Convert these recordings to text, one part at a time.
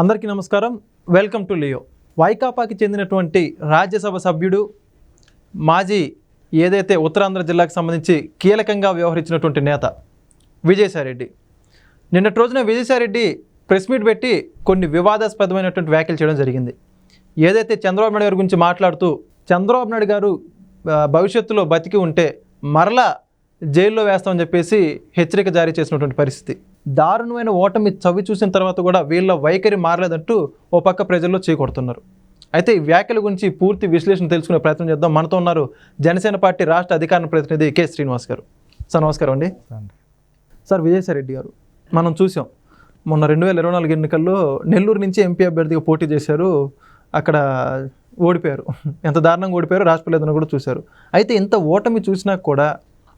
అందరికీ నమస్కారం. Welcome to Leo. వైకాపాకి చెందినటువంటి రాజ్యసభ సభ్యుడు, మాజీ ఏదైతే ఉత్తరాంధ్ర జిల్లాకు సంబంధించి కీలకంగా వ్యవహరించినటువంటి నేత విజయసాయిరెడ్డి, నిన్నటి రోజున విజయసాయిరెడ్డి ప్రెస్ మీట్ పెట్టి కొన్ని వివాదాస్పదమైనటువంటి వ్యాఖ్యలు చేయడం జరిగింది. ఏదైతే చంద్రబాబు నాయుడు గారి గురించి మాట్లాడుతూ చంద్రబాబు నాయుడు గారు భవిష్యత్తులో బతికి ఉంటే మరలా జైల్లో వేస్తామని చెప్పేసి హెచ్చరిక జారీ చేసినటువంటి పరిస్థితి. దారుణమైన ఓటమి చవి చూసిన తర్వాత కూడా వీళ్ళ వైఖరి మారలేదంటూ ఓ పక్క ప్రజల్లో చేకొడుతున్నారు. అయితే ఈ వ్యాఖ్యల గురించి పూర్తి విశ్లేషణ తెలుసుకునే ప్రయత్నం చేద్దాం. మనతో ఉన్నారు జనసేన పార్టీ రాష్ట్ర అధికార ప్రతినిధి కె శ్రీనివాస్ గారు. సార్ నమస్కారం అండి. సార్, విజయసాయిరెడ్డి గారు మనం చూసాం, మొన్న 2024 ఎన్నికల్లో నెల్లూరు నుంచి ఎంపీ అభ్యర్థిగా పోటీ చేశారు. అక్కడ ఓడిపోయారు. ఎంత దారుణంగా ఓడిపోయారో రాష్ట్ర ప్రజలను కూడా చూశారు. అయితే ఇంత ఓటమి చూసినా కూడా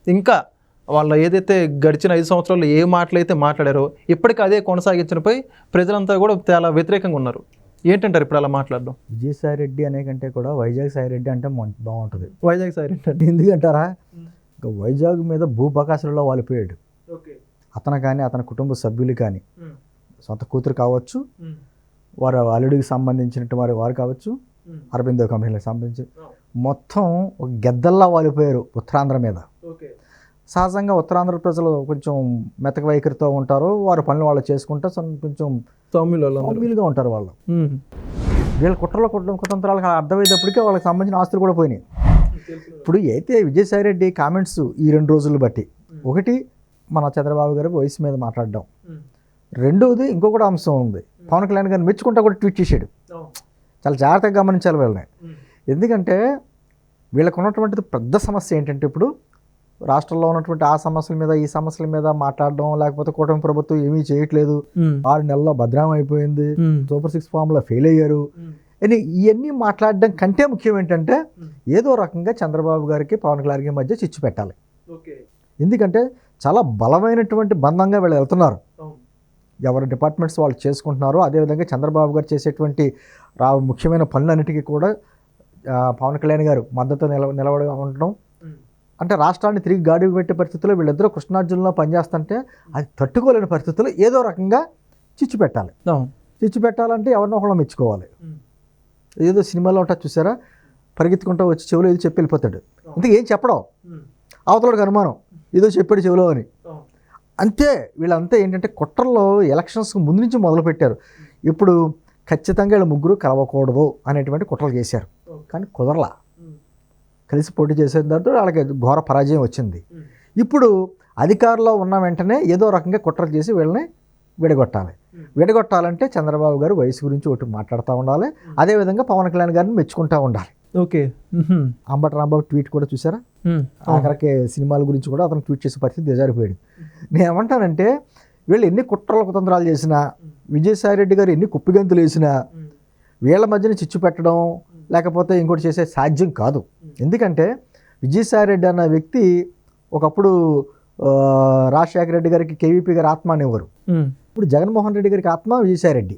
ఇంకా వాళ్ళ ఏదైతే గడిచిన 5 సంవత్సరాల్లో ఏ మాటలైతే మాట్లాడారో ఇప్పటికీ అదే కొనసాగించడంపై ప్రజలంతా కూడా చాలా వ్యతిరేకంగా ఉన్నారు. ఏంటంటారు ఇప్పుడు అలా మాట్లాడడం? విజయసాయిరెడ్డి అనే కంటే కూడా వైజాగ్ సాయిరెడ్డి అంటే బాగుంటుంది. వైజాగ్ సాయిరెడ్డి అంటే ఎందుకంటారా, ఇంకా వైజాగ్ మీద భూబకాసులలో వాలిపోయాడు. అతను కానీ అతని కుటుంబ సభ్యులు కానీ, సొంత కూతురు కావచ్చు, వారు అల్లుడికి సంబంధించినట్టు వారు కావచ్చు, అరబిందో కంపెనీలకు సంబంధించి మొత్తం ఒక గెద్దల్లా వాలిపోయారు ఉత్తరాంధ్ర మీద. సహజంగా ఉత్తరాంధ్ర ప్రజలు కొంచెం మెతక వైఖరితో ఉంటారు. వారి పనులు వాళ్ళు చేసుకుంటే కొంచెం సౌమ్యులుగా ఉంటారు. వాళ్ళు వీళ్ళ కుట్రల అర్థమయ్యేటప్పటికీ వాళ్ళకి సంబంధించిన ఆస్తులు కూడా పోయినాయి. ఇప్పుడు అయితే విజయసాయిరెడ్డి కామెంట్స్ ఈ 2 రోజులు బట్టి, ఒకటి మన చంద్రబాబు గారి వయసు మీద మాట్లాడడం, రెండవది ఇంకొకటి అంశం ఉంది, పవన్ కళ్యాణ్ గారిని మెచ్చుకుంటా కూడా ట్వీట్ చేశాడు. చాలా జాగ్రత్తగా గమనించాలి వీళ్ళని. ఎందుకంటే వీళ్ళకు ఉన్నటువంటిది పెద్ద సమస్య ఏంటంటే, ఇప్పుడు రాష్ట్రంలో ఉన్నటువంటి ఆ సమస్యల మీద ఈ సమస్యల మీద మాట్లాడడం, లేకపోతే కూటమి ప్రభుత్వం ఏమీ చేయట్లేదు, 6 నెలల్లో భద్రం అయిపోయింది, సూపర్ 6 ఫామ్లో ఫెయిల్ అయ్యారు అని ఇవన్నీ మాట్లాడడం కంటే ముఖ్యం ఏంటంటే, ఏదో రకంగా చంద్రబాబు గారికి పవన్ కళ్యాణ్ గారి మధ్య చిచ్చు పెట్టాలి. ఎందుకంటే చాలా బలమైనటువంటి బంధంగా వీళ్ళు వెళ్తున్నారు. ఎవరి డిపార్ట్మెంట్స్ వాళ్ళు చేసుకుంటున్నారు. అదేవిధంగా చంద్రబాబు గారు చేసేటువంటి ముఖ్యమైన పనులన్నిటికీ కూడా పవన్ కళ్యాణ్ గారు మద్దతు నిలబడి ఉండడం, అంటే రాష్ట్రాన్ని తిరిగి గాడికి పెట్టే పరిస్థితుల్లో వీళ్ళిద్దరూ కృష్ణా జిల్లాలో పనిచేస్తుంటే అది తట్టుకోలేని పరిస్థితుల్లో ఏదో రకంగా చిచ్చు పెట్టాలి. చిచ్చు పెట్టాలంటే ఎవరినో ఒకళ్ళు మెచ్చుకోవాలి. ఏదో సినిమాలో ఉంటా చూసారా, పరిగెత్తుకుంటూ వచ్చి చెవిలో ఏదో చెప్పి వెళ్ళిపోతాడు. ఇంతకు ఏం చెప్పడం, అవతలకి అనుమానం ఏదో చెప్పాడు చెవిలో అని. అంతే. వీళ్ళంతా ఏంటంటే కుట్రల్లో ఎలక్షన్స్ ముందు నుంచి మొదలుపెట్టారు. ఇప్పుడు ఖచ్చితంగా వీళ్ళు ముగ్గురు కలవకూడదు అనేటువంటి కుట్రలు చేశారు. కానీ కుదరలా. కలిసి పోటీ చేసే దాంతో వాళ్ళకి ఘోర పరాజయం వచ్చింది. ఇప్పుడు అధికారంలో ఉన్న వెంటనే ఏదో రకంగా కుట్రలు చేసి వీళ్ళని విడగొట్టాలి. విడగొట్టాలంటే చంద్రబాబు గారు వయసు గురించి ఒకటి మాట్లాడుతూ ఉండాలి, అదేవిధంగా పవన్ కళ్యాణ్ గారిని మెచ్చుకుంటూ ఉండాలి. ఓకే. అంబటి రాంబాబు ట్వీట్ కూడా చూసారా, ఆఖరికి సినిమాల గురించి కూడా అతను ట్వీట్ చేసే పరిస్థితి దిగజారిపోయాడు. నేను ఏమంటానంటే, వీళ్ళు ఎన్ని కుతంత్రాలు చేసినా, విజయసాయిరెడ్డి గారు ఎన్ని కుప్పిగంతులు వేసినా వీళ్ళ మధ్యన చిచ్చు పెట్టడం లేకపోతే ఇంకోటి చేసే సాధ్యం కాదు. ఎందుకంటే విజయసాయిరెడ్డి అన్న వ్యక్తి ఒకప్పుడు రాజశేఖర రెడ్డి గారికి కేవీపీ గారి ఆత్మ అనేవారు. ఇప్పుడు జగన్మోహన్ రెడ్డి గారికి ఆత్మ విజయసాయిరెడ్డి.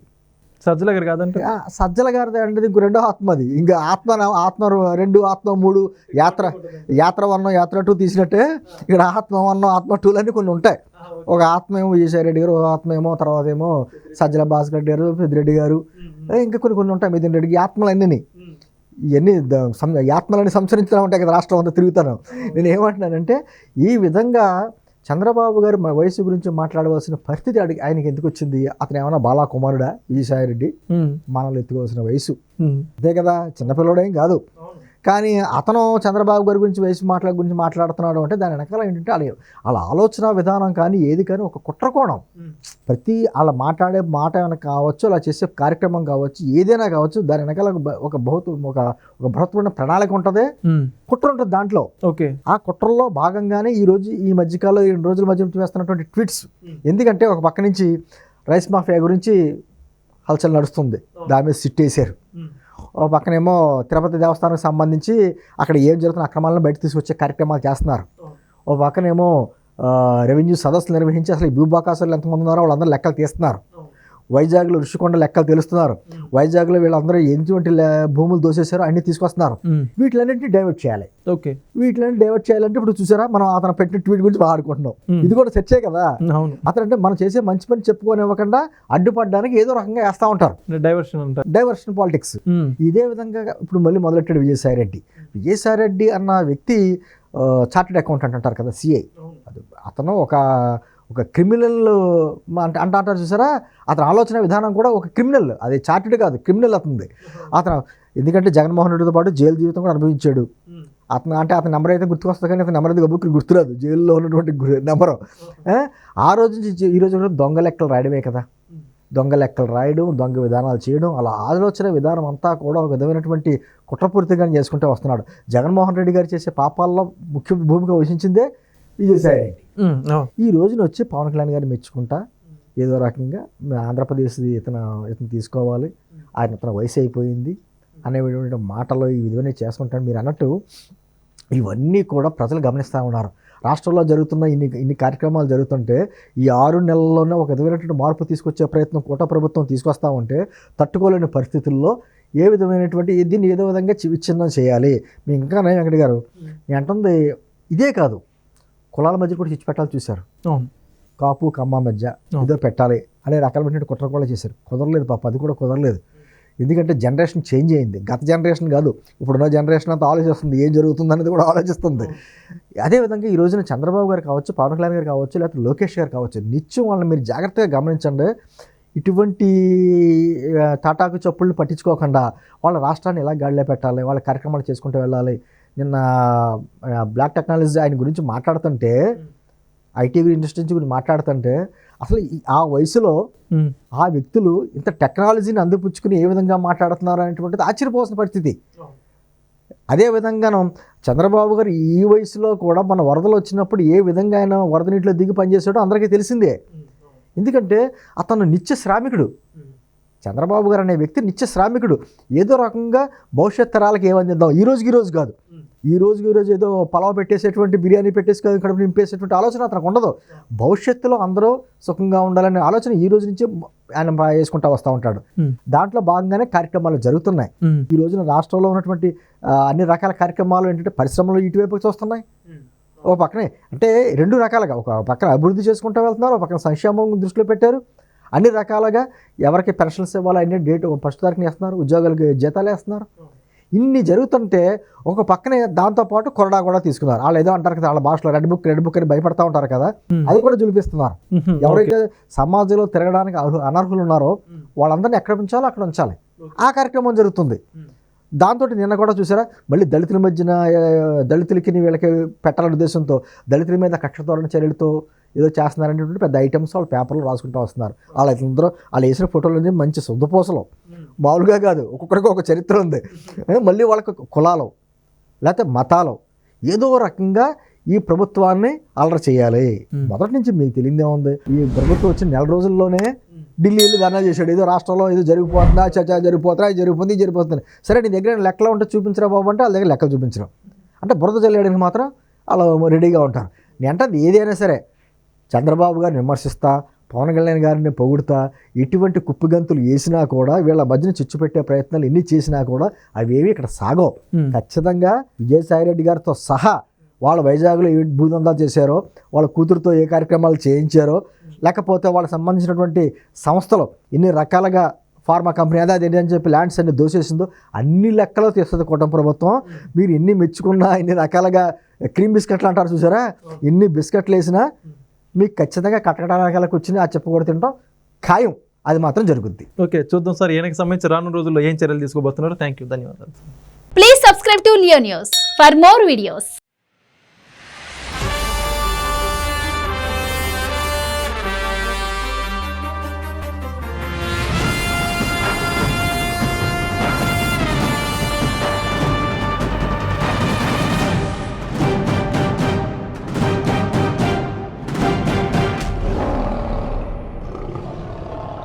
సజ్జల గారు కాదంటే సజ్జల గారిది అంటే ఇంకో రెండో ఆత్మది. ఇంకా ఆత్మ 2 ఆత్మ 3 యాత్ర 1 యాత్ర 2 తీసినట్టే ఇక్కడ ఆత్మ 1 ఆత్మ 2 అని కొన్ని ఉంటాయి. ఒక ఆత్మ ఏమో విజయసాయిరెడ్డి గారు, ఒక ఆత్మ ఏమో తర్వాత ఏమో సజ్జల భాస్కర్ రెడ్డి గారు, పెద్దిరెడ్డి గారు, ఇంకా కొన్ని ఉంటాయి. మిథున్ రెడ్డికి ఆత్మలన్నీ ఇవన్నీ ఆత్మలని సంచరించడం ఉంటాయి కదా, రాష్ట్రం అంతా తిరుగుతాను. నేను ఏమంటున్నానంటే, ఈ విధంగా చంద్రబాబు గారు వయసు గురించి మాట్లాడవలసిన పరిస్థితి ఆయనకి ఎందుకు వచ్చింది? అతను ఏమన్నా బాలా కుమారుడా విజయసాయిరెడ్డి? మనల్ని ఎత్తుకోవాల్సిన వయసు అదే కదా, చిన్నపిల్లడేం కాదు. కానీ అతను చంద్రబాబు గారి గురించి గురించి మాట్లాడుతున్నాడు అంటే దాని వెనకాల ఏంటంటే వాళ్ళ ఆలోచన విధానం కానీ ఏది కానీ ఒక కుట్రకోణం. ప్రతి వాళ్ళ మాట్లాడే మాట ఏమైనా కావచ్చు, అలా చేసే కార్యక్రమం కావచ్చు, ఏదైనా కావచ్చు, దాని వెనకాల ఒక బృహత్తమైన ప్రణాళిక ఉంటుంది, కుట్ర ఉంటుంది దాంట్లో. ఓకే. ఆ కుట్రల్లో భాగంగానే ఈ మధ్యకాలంలో 2 రోజుల మధ్య వేస్తున్నటువంటి ట్వీట్స్. ఎందుకంటే ఒక పక్క నుంచి రైస్ మాఫియా గురించి హల్చల్ నడుస్తుంది, దాని మీద సిట్ వేశారు. ఓ పక్కనేమో తిరుపతి దేవస్థానానికి సంబంధించి అక్కడ ఏం జరుగుతున్న అక్రమాలను బయట తీసుకొచ్చే కార్యక్రమాలు చేస్తున్నారు. ఓ పక్కనేమో రెవెన్యూ సదస్సులు నిర్వహించి అసలు ఈ భూబాకాసులు ఎంతమంది ఉన్నారో వాళ్ళందరూ లెక్కలు తీస్తున్నారు. వైజాగ్లో ఋషికొండ లెక్కలు తెలుస్తున్నారు, వైజాగ్లో వీళ్ళందరూ ఎటువంటి భూములు దోసేశారో అన్ని తీసుకొస్తున్నారు. వీటిలన్నింటినీ డైవర్ట్ చేయాలి. ఓకే, వీటిని డైవర్ట్ చేయాలంటే ఇప్పుడు చూసారా, మనం అతను పెట్టిన ట్వీట్ గురించి మాట్లాడుకుంటున్నాం. ఇది కూడా చర్చే కదా. అతను అంటే మనం చేసే మంచి పని చెప్పుకోనివ్వకుండా అడ్డుపడడానికి ఏదో రకంగా వేస్తూ ఉంటారు. Diversion politics. ఇదే విధంగా ఇప్పుడు మళ్ళీ మొదలెట్టాడు విజయసాయిరెడ్డి. విజయసాయిరెడ్డి అన్న వ్యక్తి చార్టెడ్ అకౌంటెంట్ అంటారు కదా, సిఐ. అతను ఒక క్రిమినల్ అంటారు చూసారా, అతని ఆలోచన విధానం కూడా ఒక క్రిమినల్. అది చార్టెడ్ కాదు, క్రిమినల్ అతనిది. అతను ఎందుకంటే జగన్మోహన్ రెడ్డితో పాటు జైలు జీవితం కూడా అనుభవించాడు. అతని నెంబర్ అయితే గుర్తుకొస్తుంది, కానీ అతని నెంబర్ అయితే గబుక్కి గుర్తురాదు, జైల్లో ఉన్నటువంటి నెంబరు. ఆ రోజు నుంచి ఈ రోజు దొంగ లెక్కలు రాయడమే కదా, దొంగ లెక్కలు రాయడం, దొంగ విధానాలు చేయడం, అలా ఆలోచన విధానం అంతా కూడా ఒక విధమైనటువంటి కుట్రపూరితంగానే చేసుకుంటూ వస్తున్నాడు. జగన్మోహన్ రెడ్డి గారు చేసే పాపాల్లో ముఖ్య భూమిక వహించిందే విజయసాయిరెడ్డి. ఈ రోజున వచ్చి పవన్ కళ్యాణ్ గారిని మెచ్చుకుంటా ఏదో రకంగా ఆంధ్రప్రదేశ్ ఇతను తీసుకోవాలి, అతను వయసు అయిపోయింది అనేటువంటి మాటలు ఈ విధంగా చేసుకుంటాను. మీరు అన్నట్టు ఇవన్నీ కూడా ప్రజలు గమనిస్తూ ఉన్నారు. రాష్ట్రంలో జరుగుతున్న ఇన్ని కార్యక్రమాలు జరుగుతుంటే ఈ 6 నెలల్లోనే ఒక విధమైనటువంటి మార్పు తీసుకొచ్చే ప్రయత్నం కూట ప్రభుత్వం తీసుకొస్తూ ఉంటే తట్టుకోలేని పరిస్థితుల్లో ఏ విధమైనటువంటి దీన్ని ఏదో విధంగా విచ్ఛిన్నం చేయాలి. మీ ఇంకా వెంకట గారు నేను అంటుంది ఇదే కాదు, కులాల మధ్య కూడా చిచ్చు పెట్టాలి చూశారు. కాపు కమ్మ మధ్య ఏదో పెట్టాలి అనే రకాలైన కుట్ర కూడా చేశారు. కుదరలేదు పాప, అది కూడా కుదరలేదు. ఎందుకంటే జనరేషన్ చేంజ్ అయింది. గత జనరేషన్ కాదు, ఇప్పుడున్న జనరేషన్ అంతా ఆలోచిస్తుంది, ఏం జరుగుతుంది అనేది కూడా ఆలోచిస్తుంది. అదేవిధంగా ఈ రోజున చంద్రబాబు గారు కావచ్చు, పవన్ కళ్యాణ్ గారు కావచ్చు, లేకపోతే లోకేష్ గారు కావచ్చు, నిత్యం వాళ్ళని మీరు జాగ్రత్తగా గమనించండి. ఇటువంటి తాటాకు చప్పుళ్ళు పట్టించుకోకుండా వాళ్ళ రాష్ట్రాన్ని ఎలా గాడిలో పెట్టాలి, వాళ్ళ కార్యక్రమాలు చేసుకుంటూ వెళ్ళాలి. నిన్న బ్లాక్ టెక్నాలజీ ఆయన గురించి మాట్లాడుతుంటే, ఐటీ ఇండస్ట్రీ గురించి మాట్లాడుతుంటే అసలు ఆ వయసులో ఆ వ్యక్తులు ఇంత టెక్నాలజీని అందిపుచ్చుకుని ఏ విధంగా మాట్లాడుతున్నారు అనేటువంటిది ఆశ్చర్యపోవాల్సిన పరిస్థితి. అదేవిధంగా చంద్రబాబు గారు ఈ వయసులో కూడా మన వరదలు వచ్చినప్పుడు ఏ విధంగా ఆయన వరద నీటిలో దిగి పనిచేసాడో అందరికీ తెలిసిందే. ఎందుకంటే అతను నిత్య శ్రామికుడు. చంద్రబాబు గారు అనే వ్యక్తి నిత్య శ్రామికుడు. ఏదో రకంగా భవిష్యత్ తరాలకు ఏమందిద్దాం, ఈ రోజు కాదు, ఈ రోజు ఏదో పలావ్ పెట్టేసేటువంటి బిర్యానీ పెట్టేసి కడుపు నింపేసేటువంటి ఆలోచన అతనికి ఉండదు. భవిష్యత్తులో అందరూ సుఖంగా ఉండాలనే ఆలోచన ఈ రోజు నుంచి ఆయన వేసుకుంటూ వస్తూ ఉంటాడు. దాంట్లో భాగంగానే కార్యక్రమాలు జరుగుతున్నాయి. ఈ రోజున రాష్ట్రంలో ఉన్నటువంటి అన్ని రకాల కార్యక్రమాలు ఏంటంటే పరిశ్రమలు ఇటువైపు చూస్తున్నాయి. ఒక పక్కనే అంటే 2 రకాలుగా, ఒక పక్కన అభివృద్ధి చేసుకుంటూ వెళ్తున్నారు, ఒక పక్కన సంక్షేమం దృష్టిలో పెట్టారు. అన్ని రకాలుగా ఎవరికి పెన్షన్స్ ఇవ్వాలో అన్ని డేట్ ఫస్ట్ తారీఖున వేస్తున్నారు, ఉద్యోగాలకు జీతాలు వేస్తున్నారు. ఇన్ని జరుగుతుంటే ఒక పక్కనే దాంతోపాటు కొరడా కూడా తీసుకున్నారు. వాళ్ళు ఏదో అంటారు కదా, వాళ్ళ భాషలో రెడ్ బుక్ అని భయపడతా ఉంటారు కదా, అది కూడా చూపిస్తున్నారు. ఎవరైతే సమాజంలో తిరగడానికి అనర్హులు ఉన్నారో వాళ్ళందరినీ ఎక్కడ ఉంచాలో అక్కడ ఉంచాలి. ఆ కార్యక్రమం జరుగుతుంది. దాంతో నిన్న కూడా చూసారా, మళ్ళీ దళితుల మధ్యన దళితులకి వీళ్ళకి పెట్టాలనే ఉద్దేశంతో దళితుల మీద కక్షతోరణ చర్యలతో ఏదో చేస్తున్నారనేటువంటి పెద్ద ఐటమ్స్ వాళ్ళు పేపర్లో రాసుకుంటూ వస్తున్నారు. వాళ్ళందరూ వాళ్ళు వేసిన ఫోటోలు మంచి శుద్ధపూసలు, మామూలుగా కాదు, ఒక్కొక్కరికి ఒక చరిత్ర ఉంది. మళ్ళీ వాళ్ళకి కులాలు లేకపోతే మతాలు ఏదో రకంగా ఈ ప్రభుత్వాన్ని అలర చేయాలి. మొదటి నుంచి మీకు తెలియదే ఉంది. ఈ ప్రభుత్వం వచ్చిన 4 రోజుల్లోనే ఢిల్లీలో ధర్నా చేశాడు. ఏదో రాష్ట్రంలో ఏదో జరిగిపోతుందా, జరిగిపోతుంది. సరే నీ దగ్గర లెక్కలు ఉంటే చూపించరా బాబు అంటే వాళ్ళ దగ్గర లెక్కలు చూపించడం. అంటే బురద జల్లేయడానికి మాత్రం అలా రెడీగా ఉంటారు. నేను అంటే ఏదైనా సరే చంద్రబాబు గారిని విమర్శిస్తా, పవన్ కళ్యాణ్ గారిని పొగుడుతా, ఎటువంటి కుప్పిగంతులు వేసినా కూడా, వీళ్ళ మధ్యన చిచ్చు పెట్టే ప్రయత్నాలు ఎన్ని చేసినా కూడా అవేవి ఇక్కడ సాగవు. ఖచ్చితంగా విజయసాయిరెడ్డి గారితో సహా వాళ్ళు వైజాగ్లో ఏ భూదందాలు చేశారో, వాళ్ళ కూతురుతో ఏ కార్యక్రమాలు చేయించారో, లేకపోతే వాళ్ళకి సంబంధించినటువంటి సంస్థలు ఎన్ని రకాలుగా ఫార్మా కంపెనీ అదే అని చెప్పి ల్యాండ్స్ అన్ని దోసేసిందో అన్ని లెక్కలో తీస్తుంది కూటమి ప్రభుత్వం. మీరు ఎన్ని మెచ్చుకున్నా, ఎన్ని రకాలుగా క్రీమ్ బిస్కెట్లు అంటారు చూసారా, ఎన్ని బిస్కెట్లు వేసినా మీకు ఖచ్చితంగా కటకటాలకు వచ్చింది ఆ చెప్పకూడదు తింటాం ఖాయం. అది మాత్రం జరుగుద్ది. ఓకే, చూద్దాం సార్ ఈయనకి సంబంధించి రానున్న రోజుల్లో ఏం చర్యలు తీసుకోబోతున్నారు. థ్యాంక్ యూ, ధన్యవాదాలు. Please subscribe to Leo news for more videos.